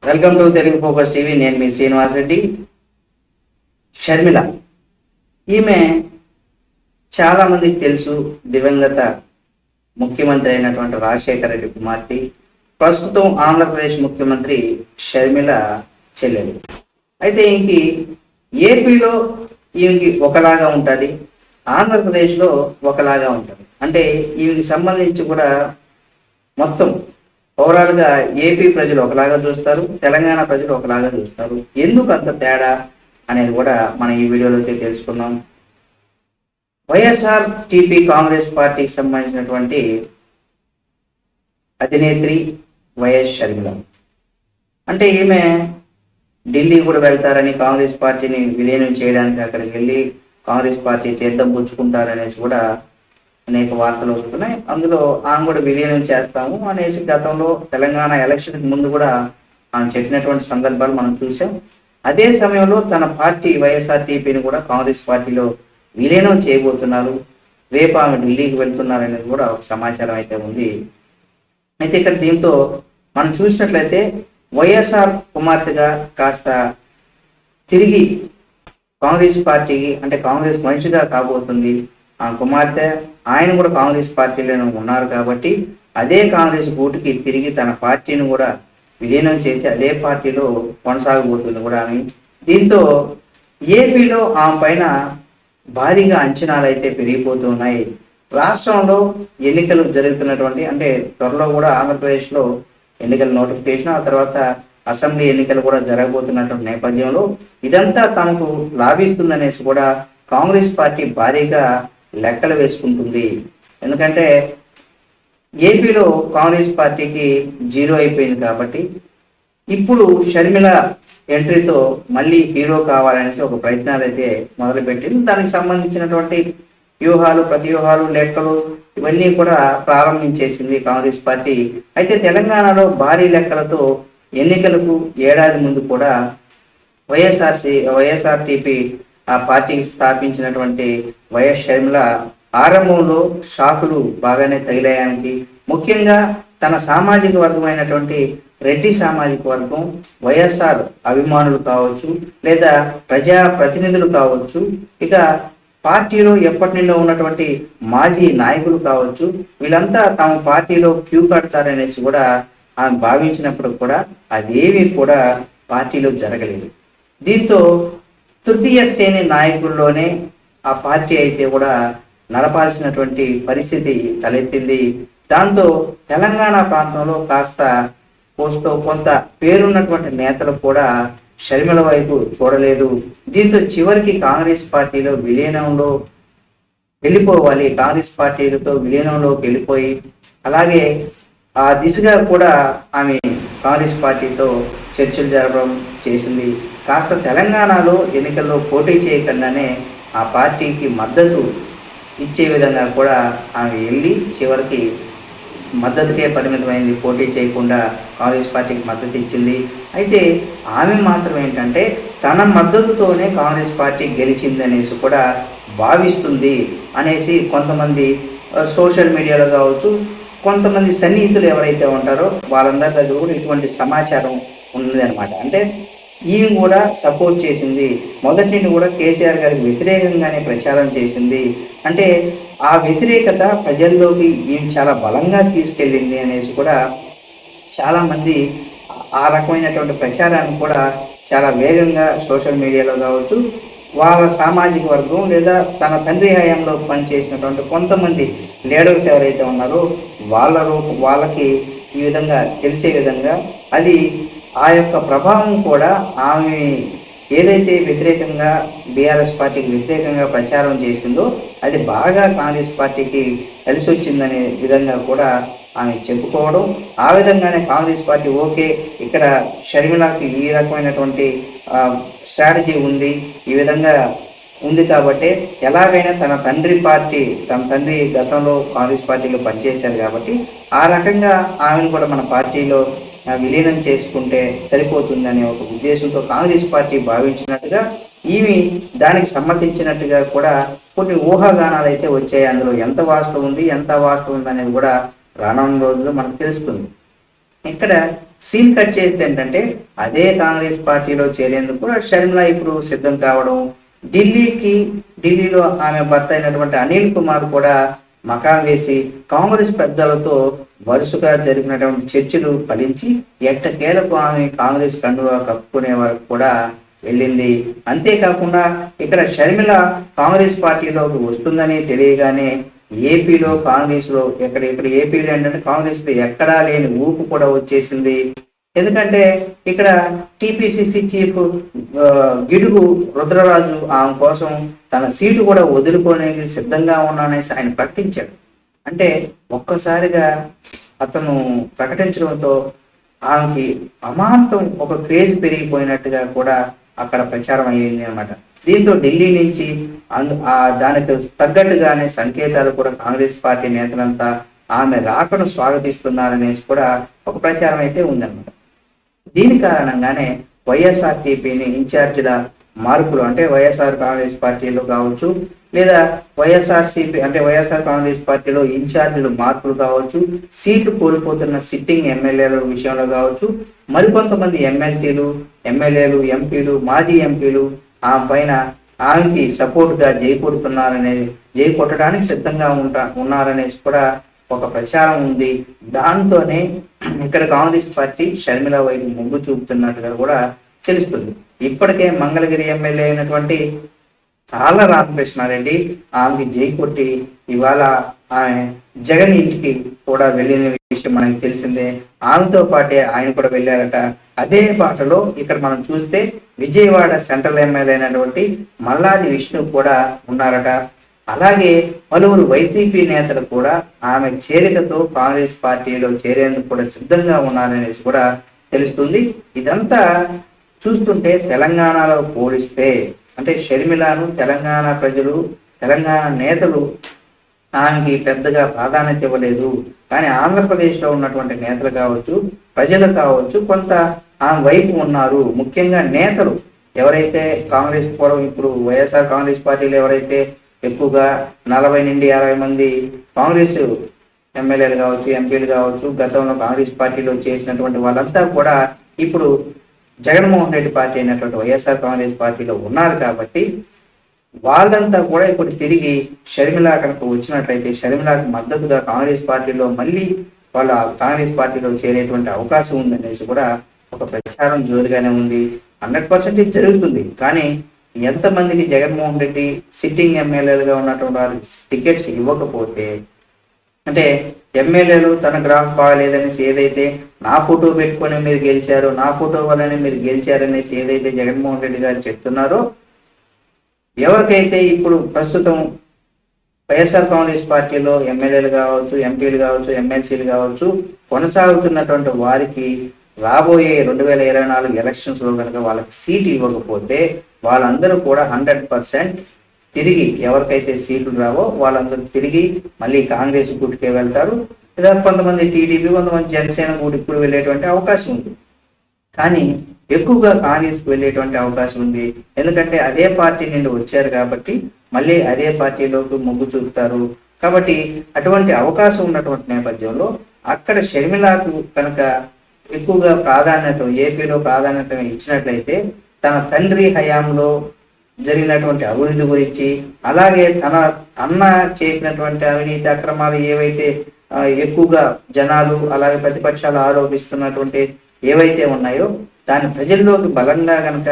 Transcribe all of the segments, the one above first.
Welcome to Telugu focus TV. నేను మీ శ్రీనివాస్ రెడ్డి. షర్మిల ఈమె చాలా మందికి తెలుసు, దివంగత ముఖ్యమంత్రి అయినటువంటి రాజశేఖర రెడ్డి కుమార్తె, ప్రస్తుతం ఆంధ్రప్రదేశ్ ముఖ్యమంత్రి షర్మిల చెల్లెలు. అయితే ఈమెకి ఏపీలో ఈమెకి ఒకలాగా ఉంటుంది, ఆంధ్రప్రదేశ్లో ఒకలాగా ఉంటుంది. అంటే ఈమెకి సంబంధించి కూడా మొత్తం ఓవరాల్గా ఏపీ ప్రజలు ఒకలాగా చూస్తారు, తెలంగాణ ప్రజలు ఒకలాగా చూస్తారు. ఎందుకు అంత తేడా అనేది కూడా మనం ఈ వీడియోలో అయితే తెలుసుకుందాం. వైఎస్ఆర్ టీపీ కాంగ్రెస్ పార్టీకి సంబంధించినటువంటి అధినేత్రి వైఎస్ షర్మిల. అంటే ఈమె ఢిల్లీ కూడా వెళ్తారని, కాంగ్రెస్ పార్టీని విలీనం చేయడానికి అక్కడికి వెళ్ళి కాంగ్రెస్ పార్టీ తీర్థం పుచ్చుకుంటారనేసి కూడా అనేక వార్తలు వస్తున్నాయి. అందులో ఆమె కూడా విలీనం చేస్తాము అనేసి గతంలో తెలంగాణ ఎలక్షన్కి ముందు కూడా ఆమె చెప్పినటువంటి సందర్భాలు మనం చూసాం. అదే సమయంలో తన పార్టీ వైఎస్ఆర్టీపీని కూడా కాంగ్రెస్ పార్టీలో విలీనం చేయబోతున్నారు, రేపు ఆమె ఢిల్లీకి వెళ్తున్నారు అనేది కూడా ఒక సమాచారం అయితే ఉంది. అయితే ఇక్కడ దీంతో మనం చూసినట్లయితే వైఎస్ఆర్ కుమార్తెగా కాస్త తిరిగి కాంగ్రెస్ పార్టీకి, అంటే కాంగ్రెస్ మనిషిగా కాబోతుంది ఆ కుమార్తె. ఆయన కూడా కాంగ్రెస్ పార్టీలోనే ఉన్నారు కాబట్టి అదే కాంగ్రెస్ గూటికి తిరిగి తన పార్టీని కూడా విలీనం చేసి అదే పార్టీలో కొనసాగబోతుంది కూడా అని. దీంతో ఏపీలో ఆమె పైన భారీగా అంచనాలు అయితే పెరిగిపోతున్నాయి. రాష్ట్రంలో ఎన్నికలు జరుగుతున్నటువంటి, అంటే త్వరలో కూడా ఆంధ్రప్రదేశ్లో ఎన్నికల నోటిఫికేషన్, ఆ తర్వాత అసెంబ్లీ ఎన్నికలు కూడా జరగబోతున్నటువంటి నేపథ్యంలో ఇదంతా తనకు లాభిస్తుందనేసి కూడా కాంగ్రెస్ పార్టీ భారీగా లెక్కలు వేసుకుంటుంది. ఎందుకంటే ఏపీలో కాంగ్రెస్ పార్టీకి జీరో అయిపోయింది కాబట్టి ఇప్పుడు షర్మిల ఎంట్రీతో మళ్ళీ హీరో కావాలనేసి ఒక ప్రయత్నాలు అయితే మొదలుపెట్టింది. దానికి సంబంధించినటువంటి వ్యూహాలు, ప్రతివ్యూహాలు, లెక్కలు ఇవన్నీ కూడా ప్రారంభించేసింది కాంగ్రెస్ పార్టీ. అయితే తెలంగాణలో భారీ లెక్కలతో ఎన్నికలకు ఏడాది ముందు కూడా వైఎస్ఆర్టీపీ ఆ పార్టీకి స్థాపించినటువంటి వైఎస్ షర్మిల ఆరంభంలో షాకులు బాగానే తగిలాయానికి. ముఖ్యంగా తన సామాజిక వర్గమైనటువంటి రెడ్డి సామాజిక వర్గం, వైఎస్ఆర్ అభిమానులు కావచ్చు, లేదా ప్రజా ప్రతినిధులు కావచ్చు, ఇక పార్టీలో ఎప్పటి నుండో ఉన్నటువంటి మాజీ నాయకులు కావచ్చు, వీళ్ళంతా తమ పార్టీలో క్యూ కడతారనేసి కూడా ఆమె భావించినప్పుడు కూడా అదేమీ కూడా పార్టీలో జరగలేదు. దీంతో తృతీయ శ్రేణి నాయకుల్లోనే ఆ పార్టీ అయితే కూడా నడపాల్సినటువంటి పరిస్థితి తలెత్తింది. దాంతో తెలంగాణ ప్రాంతంలో కాస్త కొంత పేరున్నటువంటి నేతలు కూడా షర్మిల వైపు చూడలేదు. దీంతో చివరికి కాంగ్రెస్ పార్టీలో విలీనంలో వెళ్ళిపోవాలి, కాంగ్రెస్ పార్టీలతో విలీనంలోకి వెళ్ళిపోయి అలాగే ఆ దిశగా కూడా ఆమె కాంగ్రెస్ పార్టీతో చర్చలు జరపడం చేసింది. కాస్త తెలంగాణలో ఎన్నికల్లో పోటీ చేయకుండానే ఆ పార్టీకి మద్దతు ఇచ్చే విధంగా కూడా ఆమె వెళ్ళి చివరికి మద్దతుకే పరిమితమైంది, పోటీ చేయకుండా కాంగ్రెస్ పార్టీకి మద్దతు ఇచ్చింది. అయితే ఆమె మాత్రం ఏంటంటే తన మద్దతుతోనే కాంగ్రెస్ పార్టీ గెలిచింది అనేసి కూడా భావిస్తుంది అనేసి కొంతమంది సోషల్ మీడియాలో కావచ్చు, కొంతమంది సన్నిహితులు ఎవరైతే ఉంటారో వాళ్ళందరి దగ్గర కూడా ఇటువంటి సమాచారం ఉన్నది అనమాట. అంటే ఈమె కూడా సపోర్ట్ చేసింది, మొదటి నుండి కూడా కేసీఆర్ గారికి వ్యతిరేకంగానే ప్రచారం చేసింది. అంటే ఆ వ్యతిరేకత ప్రజల్లోకి ఈమె చాలా బలంగా తీసుకెళ్ళింది అనేసి కూడా చాలామంది ఆ రకమైనటువంటి ప్రచారాన్ని కూడా చాలా వేగంగా సోషల్ మీడియాలో కావచ్చు, వాళ్ళ సామాజిక వర్గం లేదా తన తండ్రి హయాంలో పనిచేసినటువంటి కొంతమంది లీడర్స్ ఎవరైతే ఉన్నారో వాళ్ళకి ఈ విధంగా తెలిసే విధంగా అది ఆ యొక్క ప్రభావం కూడా ఆమె ఏదైతే వ్యతిరేకంగా బీఆర్ఎస్ పార్టీకి వ్యతిరేకంగా ప్రచారం చేసిందో అది బాగా కాంగ్రెస్ పార్టీకి కలిసి వచ్చిందనే విధంగా కూడా ఆమె చెప్పుకోవడం. ఆ విధంగానే కాంగ్రెస్ పార్టీ ఓకే, ఇక్కడ షర్మిలకి ఈ రకమైనటువంటి స్ట్రాటజీ ఉంది, ఈ విధంగా ఉంది కాబట్టి ఎలాగైనా తన తండ్రి గతంలో కాంగ్రెస్ పార్టీలో పనిచేశారు కాబట్టి ఆ రకంగా ఆమెను కూడా మన పార్టీలో విలీనం చేసుకుంటే సరిపోతుందనే ఒక ఉద్దేశంతో కాంగ్రెస్ పార్టీ భావించినట్టుగా ఈమె దానికి సమ్మతించినట్టుగా కూడా కొన్ని ఊహాగానాలు అయితే వచ్చాయి. అందులో ఎంత వాస్తవం ఉంది, ఎంత వాస్తవం ఉంది అనేది కూడా రానున్న రోజుల్లో మనకు తెలుస్తుంది. ఇక్కడ సీన్ కట్ చేస్తే ఏంటంటే అదే కాంగ్రెస్ పార్టీలో చేరేందుకు కూడా షర్మిల ఇప్పుడు సిద్ధం కావడం, ఢిల్లీలో ఆమె భర్త అయినటువంటి అనిల్ కుమార్ కూడా మకాం వేసి కాంగ్రెస్ పెద్దలతో వరుసగా జరిగినటువంటి చర్చలు ఫలించి ఎట్టకేలకు ఆమె కాంగ్రెస్ కండువా కప్పుకునే వరకు కూడా వెళ్ళింది. అంతేకాకుండా ఇక్కడ షర్మిల కాంగ్రెస్ పార్టీలోకి వస్తుందని తెలియగానే ఏపీలో కాంగ్రెస్లో ఇక్కడ ఏపీలో ఏంటంటే కాంగ్రెస్లో ఎక్కడా లేని ఊపు కూడా వచ్చేసింది. ఎందుకంటే ఇక్కడ టిపిసిసి చీఫ్ గిడుగు రుద్రరాజు ఆమె కోసం తన సీటు కూడా వదులుకోడానికి సిద్ధంగా ఉన్నాననేసి ఆయన ప్రకటించాడు. అంటే ఒక్కసారిగా అతను ప్రకటించడంతో ఆమెకి అమాంతం ఒక క్రేజ్ పెరిగిపోయినట్టుగా కూడా అక్కడ ప్రచారం అయ్యింది అనమాట. దీంతో ఢిల్లీ నుంచి దానికి తగ్గట్టుగానే సంకేతాలు కూడా కాంగ్రెస్ పార్టీ నేతలంతా ఆమె రాకను స్వాగతిస్తున్నారనేసి కూడా ఒక ప్రచారం అయితే ఉందన్నమాట. దీని కారణంగానే వైఎస్ఆర్టీపీని ఇన్ఛార్జీల మార్పులు అంటే వైఎస్ఆర్ కాంగ్రెస్ పార్టీలో కావచ్చు, లేదా వైఎస్ఆర్సీపీ అంటే వైఎస్ఆర్ కాంగ్రెస్ పార్టీలో ఇన్ఛార్జీలు మార్పులు కావచ్చు, సీట్లు కోల్పోతున్న సిట్టింగ్ ఎమ్మెల్యేల విషయంలో కావచ్చు, మరికొంతమంది ఎమ్మెల్సీలు, ఎమ్మెల్యేలు, ఎంపీలు, మాజీ ఎంపీలు ఆమె పైన ఆమెకి సపోర్ట్గా జై కొట్టడానికి సిద్ధంగా ఉన్నారనేసి కూడా ఒక ప్రచారం ఉంది. దాంతోనే ఇక్కడ కాంగ్రెస్ పార్టీ షర్మిల వైపు మొగ్గు చూపుతున్నట్టుగా కూడా తెలుస్తుంది. ఇప్పటికే మంగళగిరి ఎమ్మెల్యే అయినటువంటి ఆళ్ల రామకృష్ణారెడ్డి ఆమెకి జై కొట్టి ఇవాళ ఆమె జగన్ ఇంటికి కూడా వెళ్ళిన విషయం మనకి తెలిసిందే. ఆమెతో పాటే ఆయన కూడా వెళ్ళారట. అదే బాటలో ఇక్కడ మనం చూస్తే విజయవాడ సెంట్రల్ ఎమ్మెల్యే అయినటువంటి మల్లాది విష్ణు కూడా ఉన్నారట. అలాగే పలువురు వైసీపీ నేతలు కూడా ఆమె చేరికతో కాంగ్రెస్ పార్టీలో చేరేందుకు కూడా సిద్ధంగా ఉన్నారనేసి కూడా తెలుస్తుంది. ఇదంతా చూస్తుంటే తెలంగాణలో పోలిస్తే అంటే షర్మిలను తెలంగాణ ప్రజలు, తెలంగాణ నేతలు ఆమెకి పెద్దగా ప్రాధాన్యత ఇవ్వలేదు. కానీ ఆంధ్రప్రదేశ్లో ఉన్నటువంటి నేతలు కావచ్చు, ప్రజలు కావచ్చు కొంత ఆమె వైపు ఉన్నారు. ముఖ్యంగా నేతలు ఎవరైతే కాంగ్రెస్ పూర్వం ఇప్పుడు వైఎస్ఆర్ కాంగ్రెస్ పార్టీలో ఎవరైతే ఎక్కువగా 40 నుండి 60 మంది కాంగ్రెస్ ఎమ్మెల్యేలు కావచ్చు, ఎంపీలు కావచ్చు గతంలో కాంగ్రెస్ పార్టీలో చేసినటువంటి వాళ్ళంతా కూడా ఇప్పుడు జగన్మోహన్ రెడ్డి పార్టీ అయినటువంటి వైఎస్ఆర్ కాంగ్రెస్ పార్టీలో ఉన్నారు. కాబట్టి వాళ్ళంతా కూడా ఇప్పుడు తిరిగి షర్మిల కనుక వచ్చినట్లయితే షర్మిలకు మద్దతుగా కాంగ్రెస్ పార్టీలో మళ్ళీ వాళ్ళ కాంగ్రెస్ పార్టీలో చేరేటువంటి అవకాశం ఉందనేసి కూడా ఒక ప్రచారం జోరుగానే ఉంది. 100% ఇది జరుగుతుంది. కానీ ఎంతమందికి జగన్మోహన్ రెడ్డి సిట్టింగ్ ఎమ్మెల్యేలుగా ఉన్నటువంటి వారికి టికెట్స్ ఇవ్వకపోతే అంటే ఎమ్మెల్యేలు తన గ్రాఫ్ బాగాలేదనేసి ఏదైతే నా ఫోటో పెట్టుకొని మీరు గెలిచారో, నా ఫోటో వల్లనే మీరు గెలిచారనేసి ఏదైతే జగన్మోహన్ రెడ్డి గారు చెప్తున్నారో, ఎవరికైతే ఇప్పుడు ప్రస్తుతం వైఎస్ఆర్ కాంగ్రెస్ పార్టీలో ఎమ్మెల్యేలు కావచ్చు, ఎంపీలు కావచ్చు, ఎమ్మెల్సీలు కావచ్చు కొనసాగుతున్నటువంటి వారికి రాబోయే 2024 ఎలక్షన్స్ లో కనుక వాళ్ళకి సీటు ఇవ్వకపోతే వాళ్ళందరూ కూడా 100% తిరిగి ఎవరికైతే సీట్లు రావో వాళ్ళందరూ తిరిగి మళ్ళీ కాంగ్రెస్ గూటికే వెళ్తారు. లేదా కొంతమంది టీడీపీ, కొంతమంది జనసేన గూటికి కూడా వెళ్ళేటువంటి అవకాశం ఉంది. కానీ ఎక్కువగా కాంగ్రెస్కి వెళ్ళేటువంటి అవకాశం ఉంది. ఎందుకంటే అదే పార్టీ నుండి వచ్చారు కాబట్టి మళ్ళీ అదే పార్టీలోకి మొగ్గు చూపుతారు. కాబట్టి అటువంటి అవకాశం ఉన్నటువంటి నేపథ్యంలో అక్కడ షర్మిలకు కనుక ఎక్కువగా ప్రాధాన్యత ఏపీలో ప్రాధాన్యత ఇచ్చినట్లయితే తన తండ్రి హయాంలో జరిగినటువంటి అభివృద్ధి గురించి, అలాగే తన అన్న చేసినటువంటి అవినీతి అక్రమాలు ఏవైతే ఎక్కువగా జనాలు అలాగే ప్రతిపక్షాలు ఆరోపిస్తున్నటువంటి ఏవైతే ఉన్నాయో దాని ప్రజల్లోకి బలంగా కనుక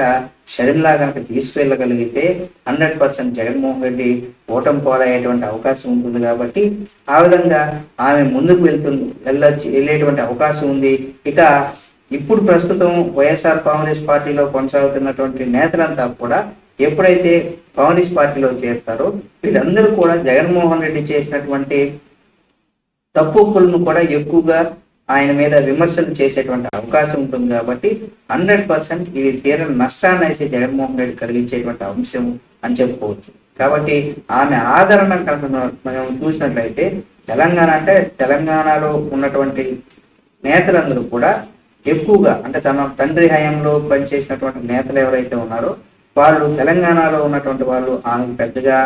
షర్మిల కనుక తీసుకువెళ్ళగలిగితే 100% జగన్మోహన్ రెడ్డి ఓటమి పాలయ్యేటువంటి అవకాశం ఉంటుంది. కాబట్టి ఆ విధంగా ఆమె ముందుకు వెళ్ళేటువంటి అవకాశం ఉంది. ఇక ఇప్పుడు ప్రస్తుతం వైఎస్ఆర్ కాంగ్రెస్ పార్టీలో కొనసాగుతున్నటువంటి నేతలంతా కూడా ఎప్పుడైతే కాంగ్రెస్ పార్టీలో చేరుతారో వీళ్ళందరూ కూడా జగన్మోహన్ రెడ్డి చేసినటువంటి తప్పులను కూడా ఎక్కువగా ఆయన మీద విమర్శలు చేసేటువంటి అవకాశం ఉంటుంది. కాబట్టి 100% ఇది తీరని నష్టాన్ని అయితే జగన్మోహన్ రెడ్డి కలిగించేటువంటి అంశం అని చెప్పుకోవచ్చు. కాబట్టి ఆమె ఆదరణ కనుక మనం చూసినట్లయితే తెలంగాణలో ఉన్నటువంటి నేతలందరూ కూడా ఎక్కువగా అంటే తన తండ్రి హయాంలో పనిచేసినటువంటి నేతలు ఎవరైతే ఉన్నారో వాళ్ళు తెలంగాణలో ఉన్నటువంటి వాళ్ళు ఆమెకు పెద్దగా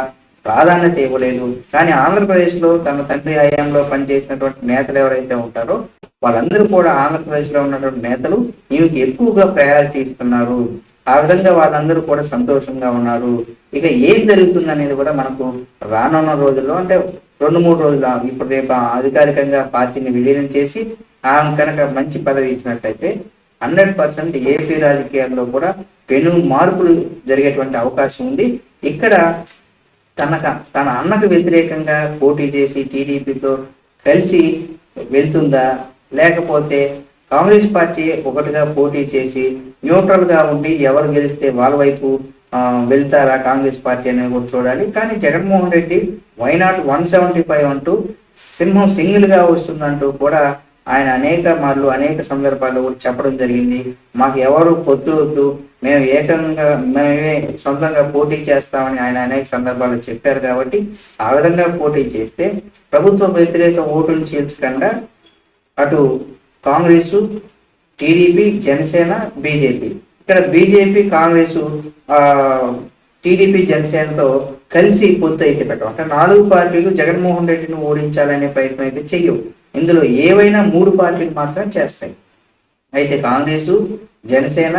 ప్రాధాన్యత ఇవ్వలేదు. కానీ ఆంధ్రప్రదేశ్లో తన తండ్రి హయాంలో పనిచేసినటువంటి నేతలు ఎవరైతే ఉంటారో వాళ్ళందరూ కూడా ఆంధ్రప్రదేశ్లో ఉన్నటువంటి నేతలు ఈమెకి ఎక్కువగా ప్రయారిటీ ఇస్తున్నారు. ఆ విధంగా వాళ్ళందరూ కూడా సంతోషంగా ఉన్నారు. ఇక ఏం జరుగుతుంది అనేది కూడా మనకు రానున్న రోజుల్లో, అంటే 2-3 రోజుల ఇప్పుడు రేపు అధికారికంగా పార్టీని విలీనం చేసి ఆమె కనుక మంచి పదవి ఇచ్చినట్లయితే 100% ఏపీ రాజకీయాల్లో కూడా పెను మార్పులు జరిగేటువంటి అవకాశం ఉంది. ఇక్కడ తన అన్నకు వ్యతిరేకంగా పోటీ చేసి టీడీపీతో కలిసి వెళ్తుందా, లేకపోతే కాంగ్రెస్ పార్టీ ఒకటిగా పోటీ చేసి న్యూట్రల్గా ఉండి ఎవరు గెలిస్తే వాళ్ళ వైపు వెళ్తారా కాంగ్రెస్ పార్టీ అనేది కూడా చూడాలి. కానీ జగన్మోహన్ రెడ్డి వైనాట్ 175 అంటూ సింహం సింగిల్గా వస్తుందంటూ కూడా ఆయన అనేక సందర్భాల్లో కూడా చెప్పడం జరిగింది. మాకు ఎవరు పొత్తు వద్దు, మేమే సొంతంగా పోటీ చేస్తామని ఆయన అనేక సందర్భాల్లో చెప్పారు. కాబట్టి ఆ విధంగా పోటీ చేస్తే ప్రభుత్వ వ్యతిరేక ఓటును చీల్చకుండా అటు కాంగ్రెస్, టీడీపీ, జనసేన, బీజేపీ, ఇక్కడ బీజేపీ, కాంగ్రెస్, టీడీపీ, జనసేనతో కలిసి పొత్తు అయితే పెట్టడం, అంటే 4 పార్టీలు జగన్మోహన్ రెడ్డిని ఓడించాలనే ప్రయత్నం అయితే చెయ్యవు. ఇందులో ఏవైనా 3 పార్టీలు మాత్రం చేస్తాయి. అయితే కాంగ్రెస్, జనసేన,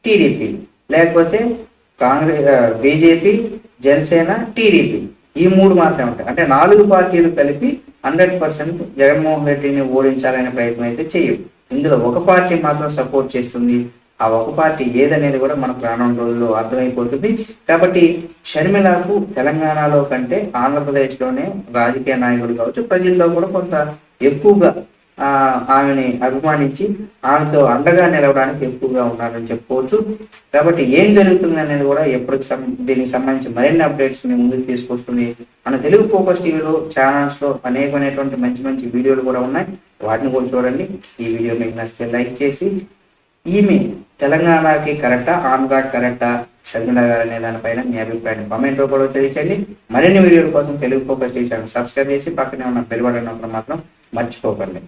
టీడీపీ, లేకపోతే బీజేపీ, జనసేన, టీడీపీ, ఈ 3 మాత్రమే ఉంటాయి. అంటే 4 పార్టీలు కలిపి 100% జగన్మోహన్ రెడ్డిని ఓడించాలనే ప్రయత్నం అయితే చేయవు. ఇందులో ఒక పార్టీ మాత్రం సపోర్ట్ చేస్తుంది. ఆ ఒక పార్టీ ఏదనేది కూడా మనకు రానున్న రోజుల్లో అర్థమైపోతుంది. కాబట్టి షర్మిలకు తెలంగాణలో కంటే ఆంధ్రప్రదేశ్లోనే రాజకీయ నాయకుడు కావచ్చు, ప్రజల్లో కూడా కొంత ఎక్కువగా ఆమెని అభిమానించి ఆమెతో అండగా నిలవడానికి ఎక్కువగా ఉన్నారని చెప్పుకోవచ్చు. కాబట్టి ఏం జరుగుతుంది అనేది కూడా దీనికి సంబంధించి మరిన్ని అప్డేట్స్ మేము ముందుకు తీసుకొస్తుంది. మన తెలుగు ఫోకస్ టీవీలో ఛానల్స్లో అనేకమైనటువంటి మంచి వీడియోలు కూడా ఉన్నాయి. వాటిని కూడా చూడండి. ఈ వీడియో మీకు నచ్చితే లైక్ చేసి, ఈమె తెలంగాణకి కరెక్టా, ఆంధ్రాకి కరెక్టా, షర్మిల గారు అనే దానిపైన మీ అభిప్రాయాన్ని కామెంట్ రూపంలో తెలియచేయండి. మరిన్ని వీడియోల కోసం Telugu focus TV channel subscribe చేసి పక్కనే ఉన్న బెల్ బటన్ మాత్రం మర్చిపోకండి.